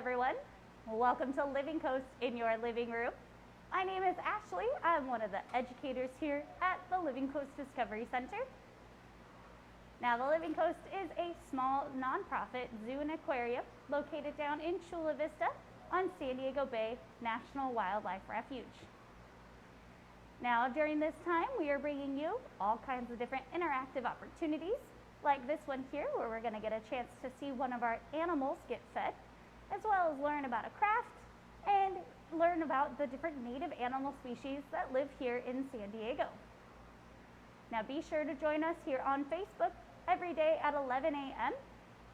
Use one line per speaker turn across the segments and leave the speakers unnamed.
everyone. Welcome to Living Coast in your living room. My name is Ashley. I'm one of the educators here at the Living Coast Discovery Center. Now, the Living Coast is a small nonprofit zoo and aquarium located down in Chula Vista on San Diego Bay National Wildlife Refuge. Now, during this time, we are bringing you all kinds of different interactive opportunities, like this one here, where we're going to get a chance to see one of our animals get fed, as well as learn about a craft and learn about the different native animal species that live here in San Diego. Now, be sure to join us here on Facebook every day at 11 a.m.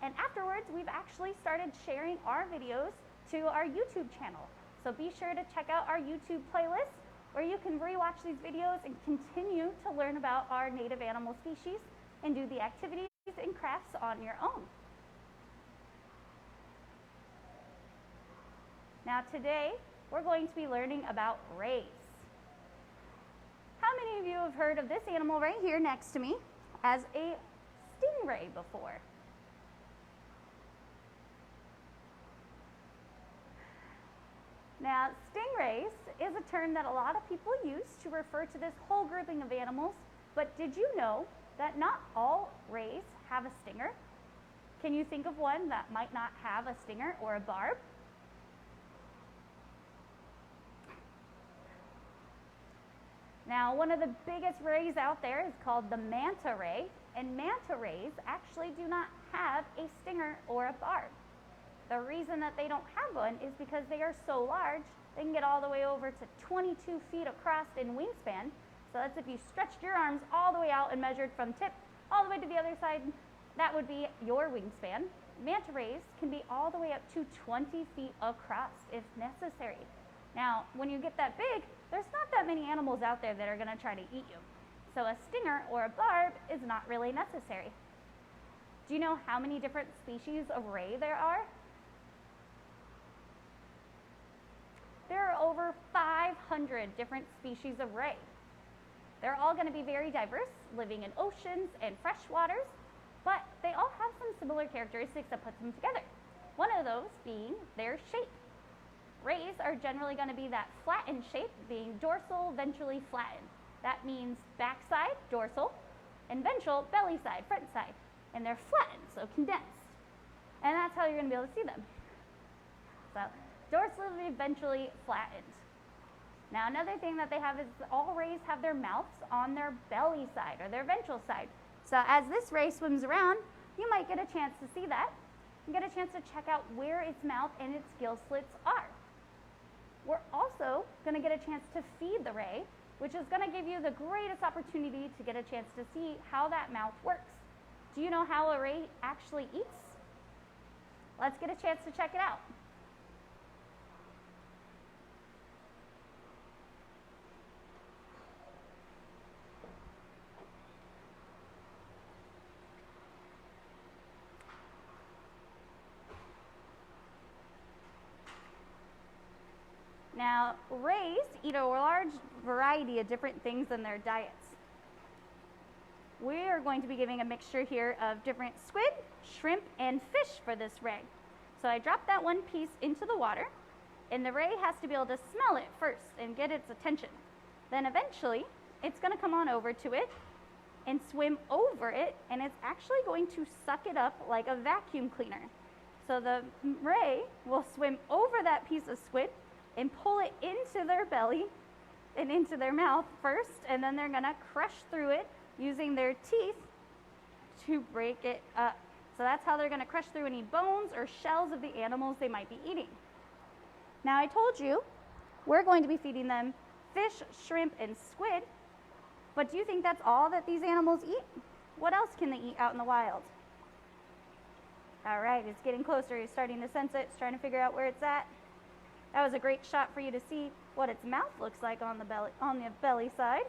And afterwards, we've actually started sharing our videos to our YouTube channel. So be sure to check out our YouTube playlist, where you can rewatch these videos and continue to learn about our native animal species and do the activities and crafts on your own. Now today, we're going to be learning about rays. How many of you have heard of this animal right here next to me as a stingray before? Now, stingrays is a term that a lot of people use to refer to this whole grouping of animals, but did you know that not all rays have a stinger? Can you think of one that might not have a stinger or a barb? Now, one of the biggest rays out there is called the manta ray, and manta rays actually do not have a stinger or a barb. The reason that they don't have one is because they are so large, they can get all the way over to 22 feet across in wingspan. So that's if you stretched your arms all the way out and measured from tip all the way to the other side, that would be your wingspan. Manta rays can be all the way up to 20 feet across if necessary. Now, when you get that big, there's not that many animals out there that are going to try to eat you. So a stinger or a barb is not really necessary. Do you know how many different species of ray there are? There are over 500 different species of ray. They're all going to be very diverse, living in oceans and fresh waters, but they all have some similar characteristics that put them together. One of those being their shape. Rays are generally going to be that flattened shape, being dorsal, ventrally flattened. That means backside, dorsal, and ventral, belly side, front side. And they're flattened, so condensed. And that's how you're going to be able to see them. So, dorsally, ventrally flattened. Now, another thing that they have is all rays have their mouths on their belly side or their ventral side. So as this ray swims around, you might get a chance to see that and get a chance to check out where its mouth and its gill slits are. We're also going to get a chance to feed the ray, which is going to give you the greatest opportunity to get a chance to see how that mouth works. Do you know how a ray actually eats? Let's get a chance to check it out. Now, rays eat a large variety of different things in their diets. We are going to be giving a mixture here of different squid, shrimp, and fish for this ray. So I dropped that one piece into the water, and the ray has to be able to smell it first and get its attention. Then eventually, it's going to come on over to it and swim over it, and it's actually going to suck it up like a vacuum cleaner. So the ray will swim over that piece of squid and pull it into their belly and into their mouth first, and then they're gonna crush through it using their teeth to break it up. So that's how they're gonna crush through any bones or shells of the animals they might be eating. Now, I told you we're going to be feeding them fish, shrimp, and squid, but do you think that's all that these animals eat? What else can they eat out in the wild? All right, it's getting closer. He's starting to sense it. It's trying to figure out where it's at. That was a great shot for you to see what its mouth looks like on the belly side.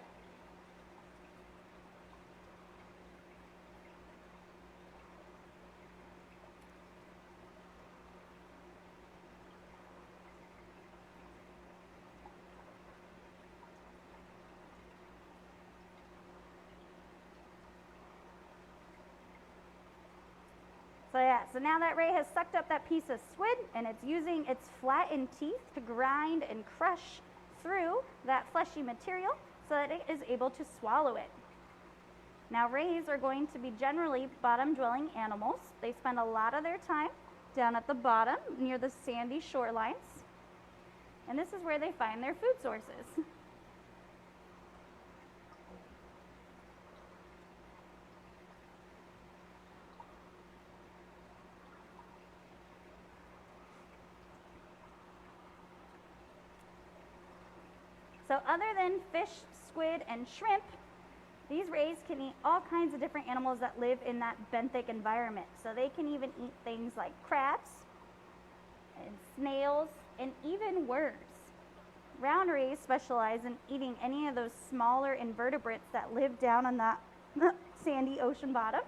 So yeah, so now that ray has sucked up that piece of squid and it's using its flattened teeth to grind and crush through that fleshy material so that it is able to swallow it. Now rays are going to be generally bottom-dwelling animals. They spend a lot of their time down at the bottom near the sandy shorelines. And this is where they find their food sources. So other than fish, squid, and shrimp, these rays can eat all kinds of different animals that live in that benthic environment. So they can even eat things like crabs and snails and even worms. Round rays specialize in eating any of those smaller invertebrates that live down on that sandy ocean bottom.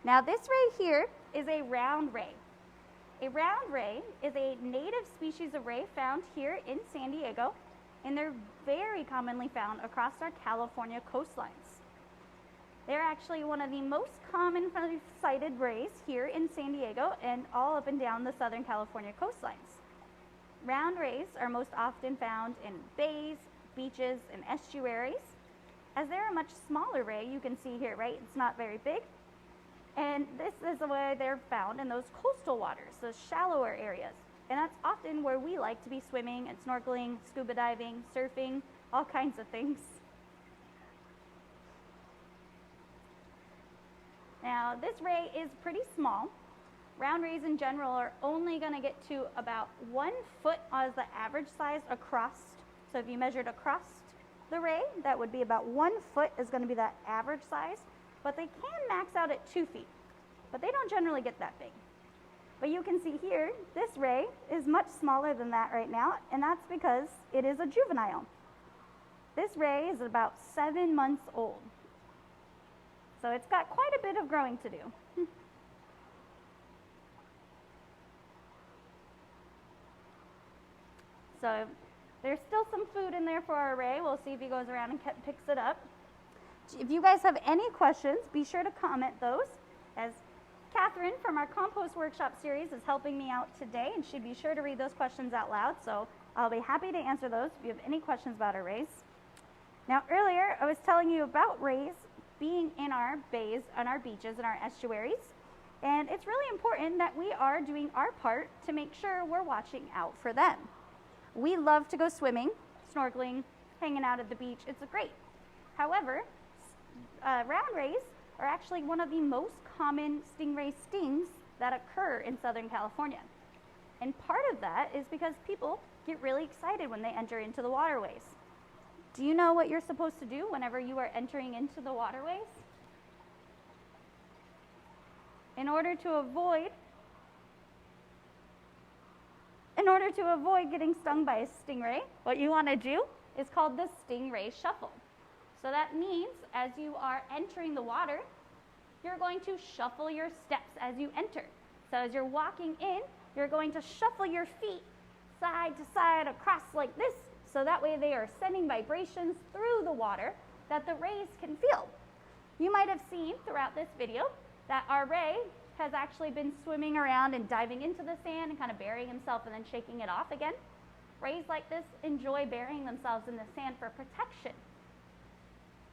Now this ray here is a round ray. A round ray is a native species of ray found here in San Diego, and they're very commonly found across our California coastlines. They're actually one of the most common sighted rays here in San Diego and all up and down the Southern California coastlines. Round rays are most often found in bays, beaches, and estuaries. As they're a much smaller ray, you can see here, right? It's not very big. And this is the way they're found in those coastal waters, those shallower areas. And that's often where we like to be swimming and snorkeling, scuba diving, surfing, all kinds of things. Now, this ray is pretty small. Round rays in general are only going to get to about 1 foot as the average size across. So if you measured across the ray, that would be about 1 foot is going to be that average size. But they can max out at 2 feet, but they don't generally get that big. But you can see here, this ray is much smaller than that right now, and that's because it is a juvenile. This ray is about 7 months old. So it's got quite a bit of growing to do. So there's still some food in there for our ray. We'll see if he goes around and picks it up. If you guys have any questions, be sure to comment those, as Catherine from our compost workshop series is helping me out today, and she'd be sure to read those questions out loud, so I'll be happy to answer those if you have any questions about our rays. Now earlier I was telling you about rays being in our bays, on our beaches, and our estuaries, and it's really important that we are doing our part to make sure we're watching out for them. We love to go swimming, snorkeling, hanging out at the beach. It's great. However, round rays are actually one of the most common stingray stings that occur in Southern California. And part of that is because people get really excited when they enter into the waterways. Do you know what you're supposed to do whenever you are entering into the waterways? In order to avoid getting stung by a stingray, what you want to do is called the stingray shuffle. So that means as you are entering the water, you're going to shuffle your steps as you enter. So as you're walking in, you're going to shuffle your feet side to side across like this, so that way they are sending vibrations through the water that the rays can feel. You might have seen throughout this video that our ray has actually been swimming around and diving into the sand and kind of burying himself and then shaking it off again. Rays like this enjoy burying themselves in the sand for protection.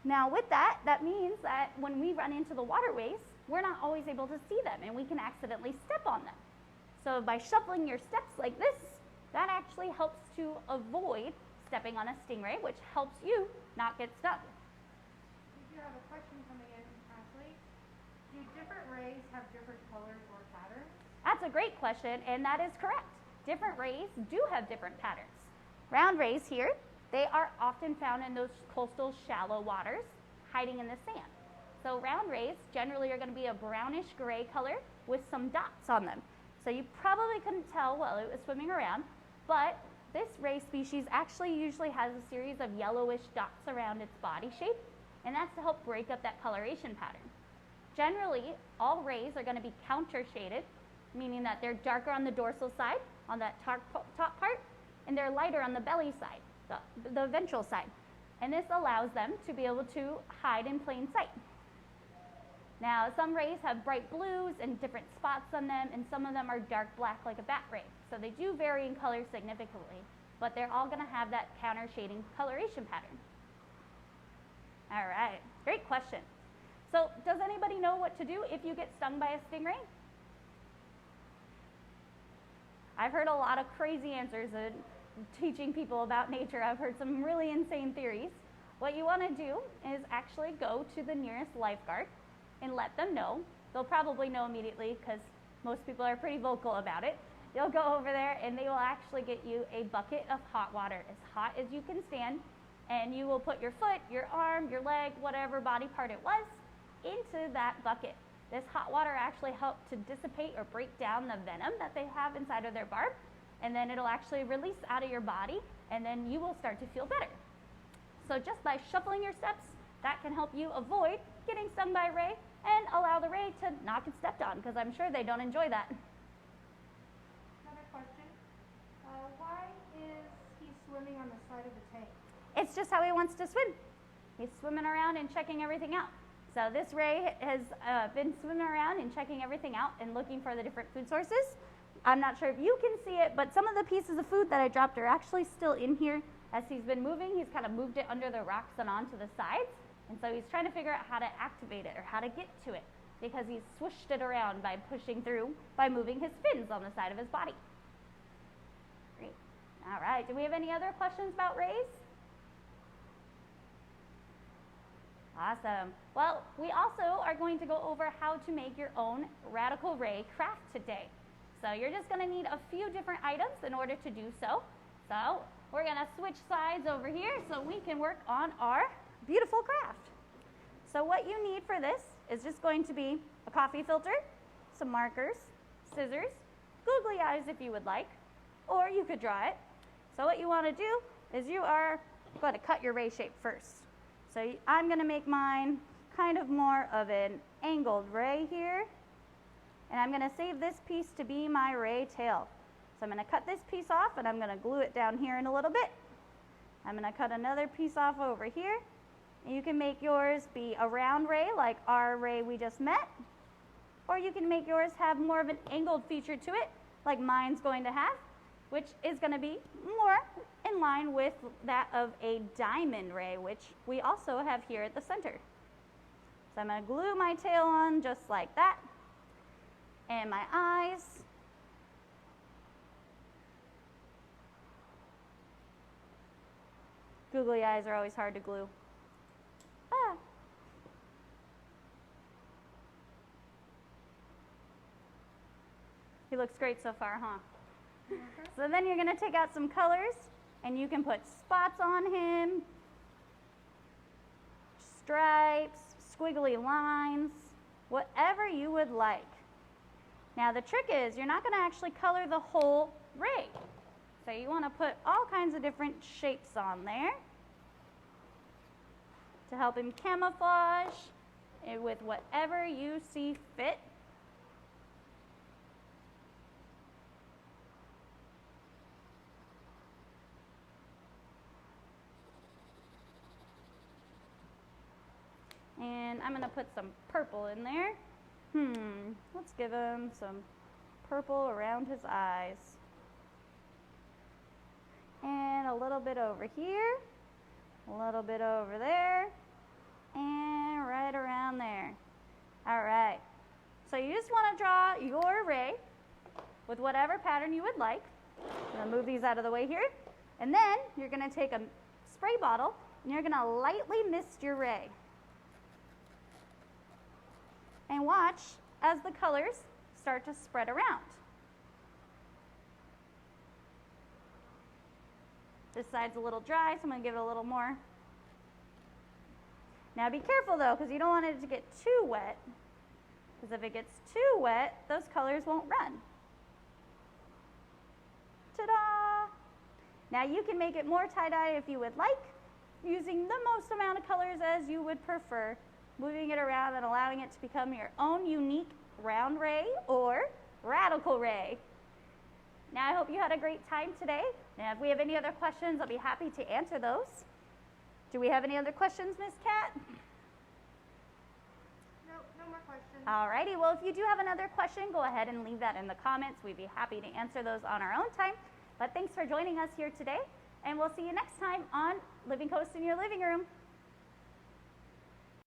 Now with that, that means that when we run into the waterways, we're not always able to see them and we can accidentally step on them. So by shuffling your steps like this, that actually helps to avoid stepping on a stingray, which helps you not get stung.
We do have a question coming in, Ashley. Do different rays have different colors or patterns?
That's a great question, and that is correct. Different rays do have different patterns. Round rays here, they are often found in those coastal shallow waters, hiding in the sand. So round rays generally are going to be a brownish gray color with some dots on them. So you probably couldn't tell while it was swimming around, but this ray species actually usually has a series of yellowish dots around its body shape, and that's to help break up that coloration pattern. Generally, all rays are going to be counter-shaded, meaning that they're darker on the dorsal side, on that top part, and they're lighter on the belly side, the ventral side. And this allows them to be able to hide in plain sight. Now, some rays have bright blues and different spots on them, and some of them are dark black like a bat ray. So they do vary in color significantly, but they're all going to have that counter shading coloration pattern. All right, great question. So does anybody know what to do if you get stung by a stingray? I've heard a lot of crazy answers in teaching people about nature. I've heard some really insane theories. What you want to do is actually go to the nearest lifeguard and let them know. They'll probably know immediately because most people are pretty vocal about it. You'll go over there and they will actually get you a bucket of hot water, as hot as you can stand, and you will put your foot, your arm, your leg, whatever body part it was, into that bucket. This hot water actually helps to dissipate or break down the venom that they have inside of their barb, and then it'll actually release out of your body, and then you will start to feel better. So just by shuffling your steps, that can help you avoid getting stung by a ray and allow the ray to not get stepped on, because I'm sure they don't enjoy that.
Another question. Why is he swimming on the side of the tank?
It's just how he wants to swim. He's swimming around and checking everything out. So this ray has been swimming around and checking everything out and looking for the different food sources. I'm not sure if you can see it, but some of the pieces of food that I dropped are actually still in here. As he's been moving, he's kind of moved it under the rocks and onto the sides. And so he's trying to figure out how to activate it or how to get to it, because he's swished it around by pushing through, by moving his fins on the side of his body. Great. All right, do we have any other questions about rays? Awesome. Well, we also are going to go over how to make your own radical ray craft today. So you're just going to need a few different items in order to do so. So we're going to switch sides over here so we can work on our beautiful craft. So what you need for this is just going to be a coffee filter, some markers, scissors, googly eyes if you would like, or you could draw it. So what you want to do is you are going to cut your ray shape first. So I'm going to make mine kind of more of an angled ray here, and I'm going to save this piece to be my ray tail. So I'm going to cut this piece off and I'm going to glue it down here in a little bit. I'm going to cut another piece off over here. You can make yours be a round ray like our ray we just met, or you can make yours have more of an angled feature to it like mine's going to have, which is going to be more in line with that of a diamond ray, which we also have here at the center. So I'm going to glue my tail on just like that, and my eyes. Googly eyes are always hard to glue. He looks great so far, huh? So then you're going to take out some colors, and you can put spots on him, stripes, squiggly lines, whatever you would like. Now the trick is you're not going to actually color the whole ray. So you want to put all kinds of different shapes on there to help him camouflage with whatever you see fit. And I'm going to put some purple in there. Let's give him some purple around his eyes. And a little bit over here, a little bit over there, and right around there. All right. So you just want to draw your ray with whatever pattern you would like. I'm going to move these out of the way here. And then you're going to take a spray bottle and you're going to lightly mist your ray. And watch as the colors start to spread around. This side's a little dry, so I'm going to give it a little more. Now be careful though, because you don't want it to get too wet. Because if it gets too wet, those colors won't run. Ta-da! Now you can make it more tie-dye if you would like, using the most amount of colors as you would prefer, moving it around and allowing it to become your own unique round ray or Radical ray. Now, I hope you had a great time today. And if we have any other questions, I'll be happy to answer those. Do we have any other questions, Miss Cat?
No more questions.
Alrighty, well, if you do have another question, go ahead and leave that in the comments. We'd be happy to answer those on our own time. But thanks for joining us here today, and we'll see you next time on Living Coast in Your Living Room.